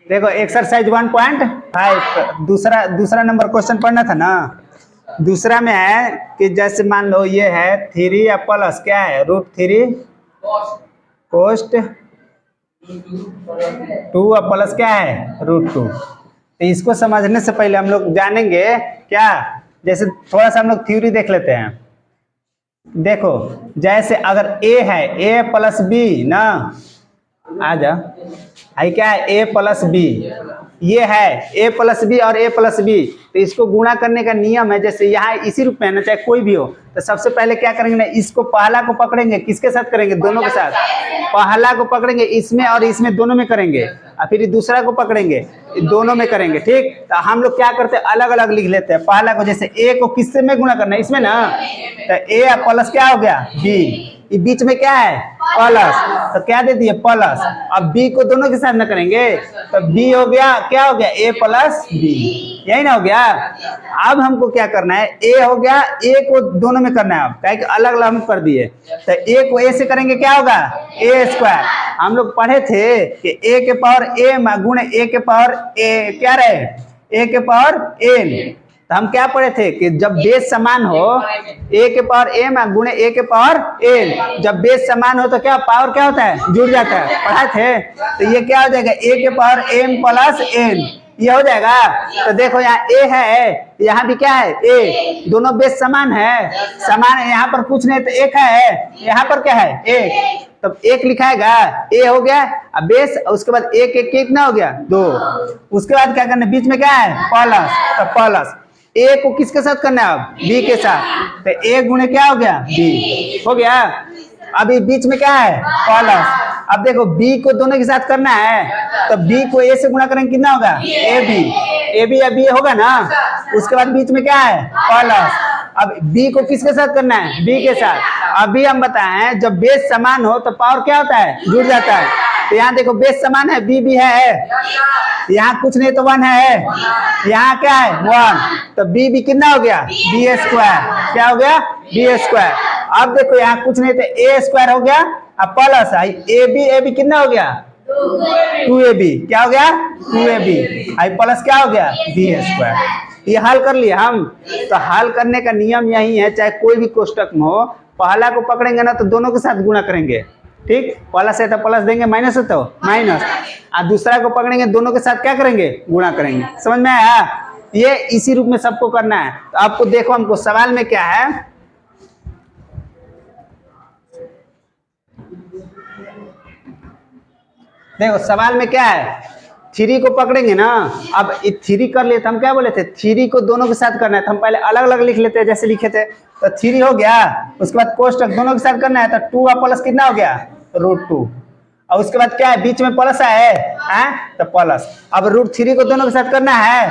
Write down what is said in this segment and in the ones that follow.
देखो एक्सरसाइज 1.5 दूसरा number question पढ़ना था ना। दूसरा में है कि जैसे मान लो ये है 3 या प्लस क्या है √3 कोस्ट 2 और प्लस क्या है √2। तो इसको समझने से पहले हम लोग जानेंगे क्या, जैसे थोड़ा सा हम लोग थ्योरी देख लेते हैं। देखो जैसे अगर a है a प्लस बी ना, आ जा आई क्या है a प्लस बी, ये है a प्लस बी और a प्लस बी, तो इसको गुणा करने का नियम है। जैसे यहाँ इसी रूप में है ना, चाहे कोई भी हो, तो सबसे पहले क्या करेंगे ना, इसको पहला को पकड़ेंगे, किसके साथ करेंगे, दोनों के साथ। पहला को पकड़ेंगे इसमें और इसमें दोनों में करेंगे, और फिर दूसरा को पकड़ेंगे दोनों में करेंगे। ठीक, तो हम लोग क्या करते हैं अलग अलग लिख लेते हैं। पहला को जैसे a को किससे में गुणा करना है, इसमें ना, तो a प्लस क्या हो गया b, ये बीच में क्या है प्लस, तो क्या दे दिए प्लस। अब b को दोनों के साथ ना करेंगे तो b हो गया क्या हो गया a प्लस b, यही ना हो गया। अब हमको क्या करना है, a हो गया, a को दोनों में करना है। अब क्या कि अलग अलग हम कर दिए, तो a को a से करेंगे क्या होगा a²। हम लोग पढ़े थे कि a के पावर a गुणे a के पावर a क्या रहे a के पावर n। तो हम क्या पढ़े थे कि जब बेस समान हो a के पावर m गुणे a के पावर n, जब बेस समान हो तो क्या पावर क्या होता है, जुड़ जाता है, पढ़ाए थे। तो ये क्या हो जाएगा a के पावर m प्लस n, ये हो जाएगा। तो देखो यहाँ a है, यहाँ भी क्या है a, दोनों बेस समान है, समान है, यहाँ पर कुछ नहीं तो एक है, यहाँ पर क्या है एक, तब एक लिखाएगा a हो गया अब बेस, उसके बाद एक एक कितना हो गया 2, उसके बाद क्या करना बीच में क्या है प्लस, तो प्लस a को किसके साथ करना है अब b के साथ, तो a गुणे क्या हो गया b हो गया। अभी बीच में क्या है प्लस, अब देखो b को दोनों के साथ करना है तो b को a से गुणा करेंगे कितना होगा ab या b होगा ना, उसके बाद बीच में क्या है प्लस। अब b को किसके साथ करना है b के साथ। अभी हम बताएं जब बेस समान हो तो पावर क्या होता है जुड़ जाता है। तो यहाँ देखो बेस समान है b भी है, यहाँ कुछ नहीं तो 1 है, यहाँ क्या है 1, तो b भी कितना हो गया b², क्या हो गया b²। अब देखो यहाँ कुछ नहीं तो a² हो गया, अब प्लस आई ab कितना हो गया 2ab, क्या हो गया 2ab, आई प्लस क्या हो गया b²। ये हल कर लिया हम। तो हल करने का नियम यही है, चाहे कोई भी कोष्टक में हो, पहला को पकड़ेंगे ना तो दोनों के साथ गुणा करेंगे। ठीक, प्लस है तो प्लस देंगे, माइनस है तो माइनस, और दूसरा को पकड़ेंगे दोनों के साथ क्या करेंगे गुणा करेंगे। समझ में आया, ये इसी रूप में सबको करना है। तो आपको देखो हमको सवाल में क्या है, देखो सवाल में क्या है 3 को पकड़ेंगे ना। अब 3 कर लिए तो हम क्या बोले थे 3 को दोनों के साथ करना है, तो हम पहले अलग अलग लिख लेते हैं जैसे लिखे थे। तो 3 हो गया, उसके बाद कोष्टक दोनों के साथ करना है, तो 2 का प्लस कितना हो गया √2, और उसके बाद क्या है बीच में प्लस है तो प्लस। अब √3 को दोनों के साथ करना है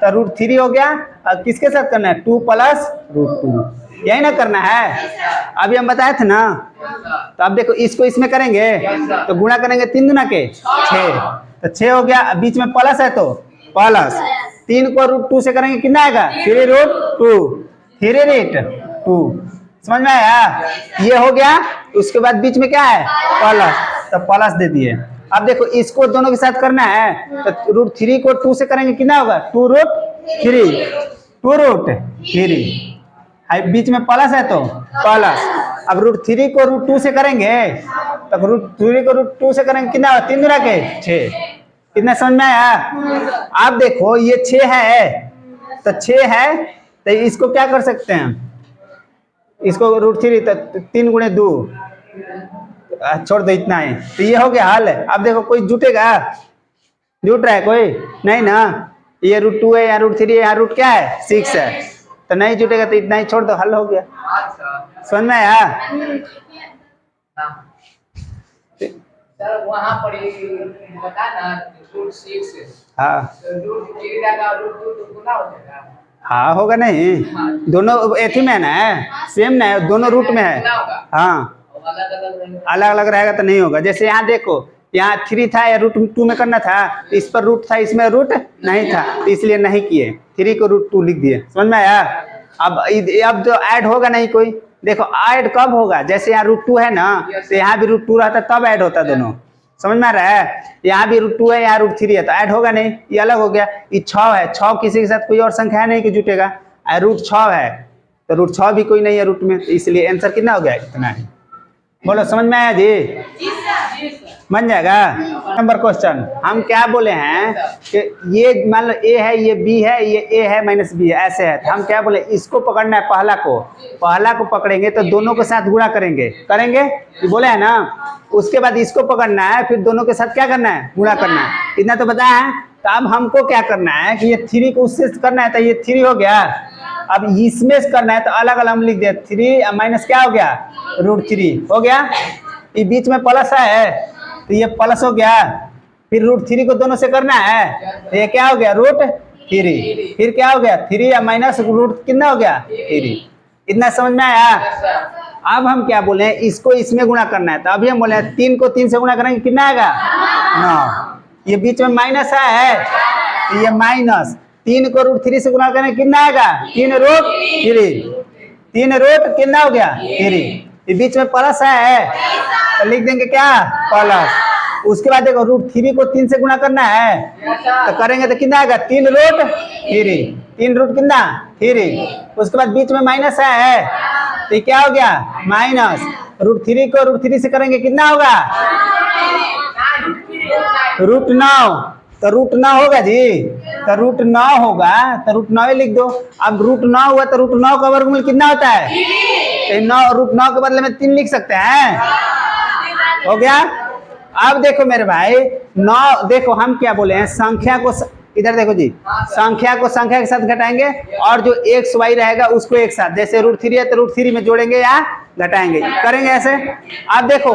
तो √3 हो गया, और किसके साथ करना है 2 प्लस √2, यही ना करना है। अभी हम बताए थे ना। तो अब देखो इसको इसमें करेंगे तो गुणा करेंगे 3 गुना के 6, तो 6 हो गया, बीच में प्लस है तो प्लस, 3 को √2 से करेंगे कितना आएगा 3√2। समझ में आया, ये हो गया। उसके बाद बीच में क्या है प्लस, तो प्लस दे दिए। अब देखो इसको दोनों के साथ करना है तो √3 को 2 से करेंगे कितना होगा 2√3, बीच में प्लस है तो प्लस। अब √3 को √2 से करेंगे, तब √3 को √2 से करेंगे कितना होगा 3 गुना के 6, कितना समझ में आया। अब देखो ये 6 है, तो 6 है तो इसको क्या कर सकते हैं, इसको √3 तो 3 गुणे 2, छोड़ दो इतना ही, तो ये हो गया हल। अब देखो कोई जुटेगा, जुट रहा है कोई नहीं ना, ये √2 है, यहाँ √3 है, यहाँ रूट क्या है 6 है, तो नहीं जुटेगा तो इतना ही छोड़ दो, हल हो गया। समझ में आया। सर वहाँ पर बता ना √6 हाँ √3 हो जाएगा। हाँ होगा नहीं, दोनों एक ही में ना है, सेम ना है, दोनों रूट में है। हाँ अलग अलग रहेगा तो नहीं होगा। जैसे यहाँ देखो यहाँ 3 था या √2 में करना था, इस पर रूट था इसमें रूट नहीं था, तो इसलिए नहीं किए, 3 को √2 लिख दिए। समझ में आया। अब तो ऐड होगा नहीं कोई, देखो ऐड कब होगा, जैसे यहाँ √2 है ना, तो यहाँ भी √2 रहता तब ऐड होता दोनों, समझ में आ रहा है? यहाँ भी √2 है, यहाँ √3 है, तो ऐड होगा नहीं, ये अलग हो गया। ये 6 है, 6 किसी के साथ कोई और संख्या है नहीं कि जुटेगा, √6 है, तो √6 भी कोई नहीं है रूट में, तो इसलिए आंसर कितना हो गया? इतना है। बोलो समझ में आया जी? बन जाएगा। नंबर क्वेश्चन, हम क्या बोले हैं कि ये मान लो ए है, ये बी है, ये ए है माइनस बी है, ऐसे है, तो हम क्या बोले, इसको पकड़ना है, पहला को पकड़ेंगे तो दोनों के साथ गुणा करेंगे, ये बोले है ना। उसके बाद इसको पकड़ना है, फिर दोनों के साथ क्या करना है? गुणा करना है। इतना तो बताया है। तो अब हमको क्या करना है कि ये 3 को उससे करना है, तो ये 3 हो गया। अब इसमें करना है तो अलग अलग हम लिख दिया, 3 माइनस क्या हो गया? √3 हो गया। ये बीच में प्लस है, तो ये प्लस हो गया। फिर √3 को दोनों से करना है, तो ये क्या हो गया? √3। फिर क्या हो गया? 3 या माइनस रूट कितना हो गया? 3। इतना समझ में आया? अब हम क्या बोले, इसको इसमें गुणा करना है, तो अभी हम बोले 3 को 3 से गुणा करेंगे, कितना आएगा? 9। ये बीच में माइनस है, तो ये माइनस। 3 को √3 से गुणा करेंगे, कितना आएगा? 3√3। 3 कितना हो गया? 3। ये बीच में प्लस है, तो लिख देंगे क्या? प्लस। उसके बाद देखो √3 को 3 से गुणा करना है, तो करेंगे तो कितना आएगा? 3√3। 3 कितना? 3। उसके बाद बीच में माइनस है, तो क्या हो गया? माइनस। √3 को √3 से करेंगे, कितना होगा? √9। तो √9 होगा जी, तो √9 होगा, तो √9 लिख दो। अब √9 हुआ तो √9 का वर्गमूल कितना होता है? √9 के बदले में 3 लिख सकते हैं, हो गया। अब देखो मेरे भाई, 9 देखो हम क्या बोले हैं, संख्या को इधर देखो जी, संख्या को संख्या के साथ घटाएंगे, और जो x y रहेगा उसको एक साथ, जैसे √3 है तो √3 में जोड़ेंगे या घटाएंगे, करेंगे ऐसे। अब देखो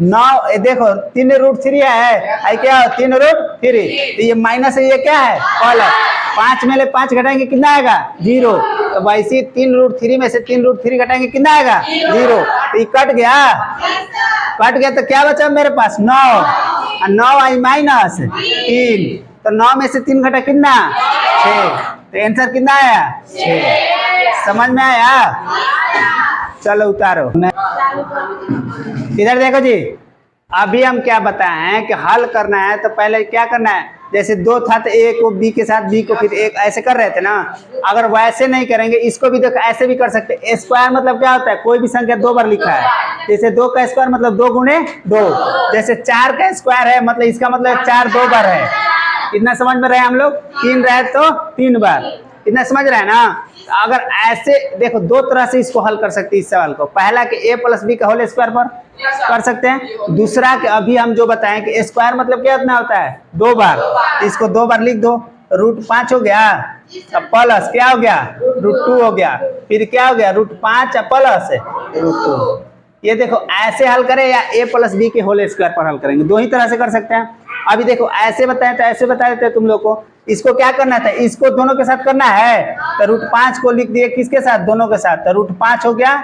9 देखो 3√3 है क्या? 3√3। तो ये माइनस है, ये क्या है? प्लस। 5 में ले 5 घटाएंगे, कितना आएगा? 0। तो वैसे 3√3 में से 3√3 घटाएंगे, कितना आएगा? 0। तो ये कट गया, तो क्या बचा मेरे पास? 9। 9 आई माइनस 3, तो 9 में से 3 घटा कितना? 6। तो आंसर कितना आया? 6। समझ में आया? चलो उतारो। इधर देखो जी, अभी हम क्या बताए हैं कि हल करना है तो पहले क्या करना है, जैसे 2 था तो a को b के साथ, b को फिर एक, ऐसे कर रहे थे ना। अगर वैसे नहीं करेंगे, इसको भी देखो ऐसे भी कर सकते हैं। स्क्वायर मतलब क्या होता है? कोई भी संख्या 2 बार लिखा है, जैसे 2 का स्क्वायर मतलब 2 गुणे 2। जैसे 4 का स्क्वायर है, मतलब इसका मतलब 4 2 बार है। इतना समझ में रहे हम लोग? 3 रहे तो 3 बार। इतना समझ रहे हैं ना? अगर ऐसे देखो, 2 तरह से इसको हल कर सकते हैं इस सवाल को। पहला कि a + b का होल स्क्वायर पर कर सकते हैं। दूसरा कि अभी हम जो बताएं कि स्क्वायर मतलब क्या इतना होता है? 2 बार। इसको 2 बार लिख दो, √5 हो गया, अब प्लस क्या हो गया? √2 हो गया। फिर क्या हो गया? √5 प्लस √2। ये देखो ऐसे हल करें या a + b के होल स्क्वायर पर हल करेंगे, 2 ही तरह से कर सकते हैं। अभी देखो ऐसे बताए तो ऐसे बता देते तुम लोग को। इसको क्या करना था? इसको दोनों के साथ करना है, तो √5 को लिख दिए किसके साथ? दोनों के साथ। तो √5 हो गया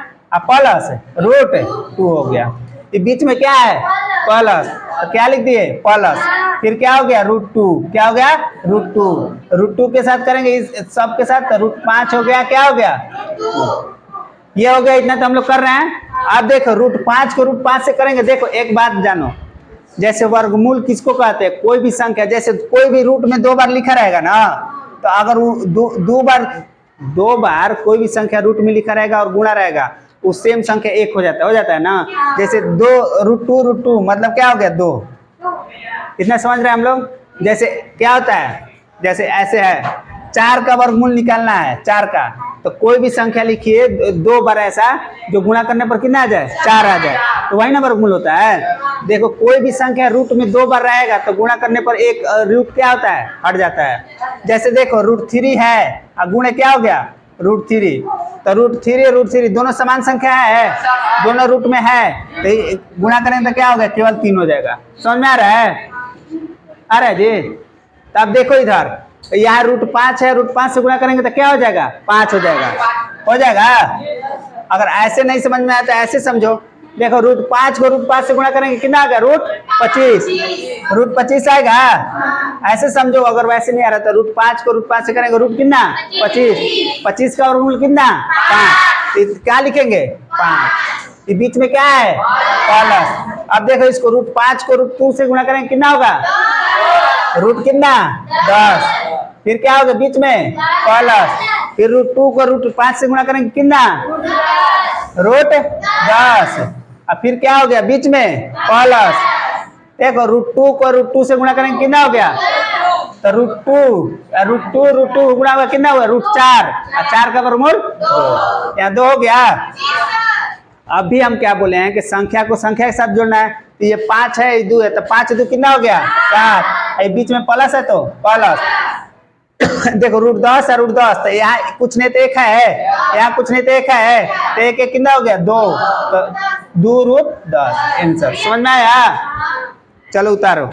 प्लस √2 हो गया। ये बीच में क्या है? प्लस, तो क्या लिख दिए? प्लस। फिर क्या हो गया? √2। क्या हो गया? √2 के साथ करेंगे इस सब के साथ, तो √5 हो गया, क्या हो गया? ये हो गया। इतना तो हम लोग कर रहे हैं। अब देखो √5 को √5 से करेंगे। देखो एक बात जानो, जैसे वर्गमूल किसको कहते हैं? कोई भी संख्या, जैसे कोई भी रूट में 2 बार लिखा रहेगा ना, तो अगर दो बार कोई भी संख्या रूट में लिखा रहेगा और गुणा रहेगा, वो सेम संख्या 1 हो जाता है ना। जैसे 2 √2 मतलब क्या हो गया? 2। इतना समझ रहे हैं हम लोग? जैसे क्या होता है, जैसे ऐसे है, 4 का वर्गमूल निकालना है, 4 का, तो कोई भी संख्या लिखिए 2 बार ऐसा, जो गुणा करने पर कितना आ जाए? 4 आ जाए, तो वही ना वर्गमूल होता है। देखो कोई भी संख्या रूट में 2 बार रहेगा तो गुणा करने पर एक रूट क्या होता है? हट जाता है। जैसे देखो √3 है, अब गुणे क्या हो गया? √3। तो √3 दोनों समान संख्या है, दोनों रूट में है, तो गुणा करेंगे तो क्या हो गया? केवल 3 हो जाएगा। समझ में आ रहा है? आ रहा है जी? तब देखो इधर, यहाँ √5 है, √5 से गुणा करेंगे तो क्या हो जाएगा? 5 हो जाएगा। अगर ऐसे नहीं समझ में आया तो ऐसे समझो। देखो √5 को √5 से गुणा करेंगे, कितना आ गया? √25। √25 आएगा, ऐसे समझो। अगर वैसे नहीं आ रहा तो √5 को √5 से करेंगे, रूट कितना? 25। 25 का वर्गमूल कितना? 5। क्या लिखेंगे? 5। ये बीच में क्या है प्लस। अब देखो इसको √5 को √2 से गुणा करेंगे कितना होगा रूट कितना 10, फिर क्या होगा बीच में प्लस, फिर √2 को √5 से गुणा करेंगे कितना √10, अब फिर क्या हो गया बीच में प्लस। देखो √2 को √2 से गुणा करेंगे कितना हो गया तो √2 गुणा हुआ कितना हुआ √4, और 4 का वर्गमूल 2, यहाँ 2 हो गया। अब भी हम क्या बोले हैं कि संख्या को संख्या के साथ जोड़ना है, तो ये 5 है ये 2 है, तो 5 2 कितना हो गया 7, ये बीच में प्लस है तो प्लस। देखो √10 है √10, तो यहाँ कुछ नहीं तो एक है, यहाँ कुछ नहीं तो एक है, तो एक एक कितना हो गया 2, तो 2 √10 आंसर। समझ में आया? चलो उतारो।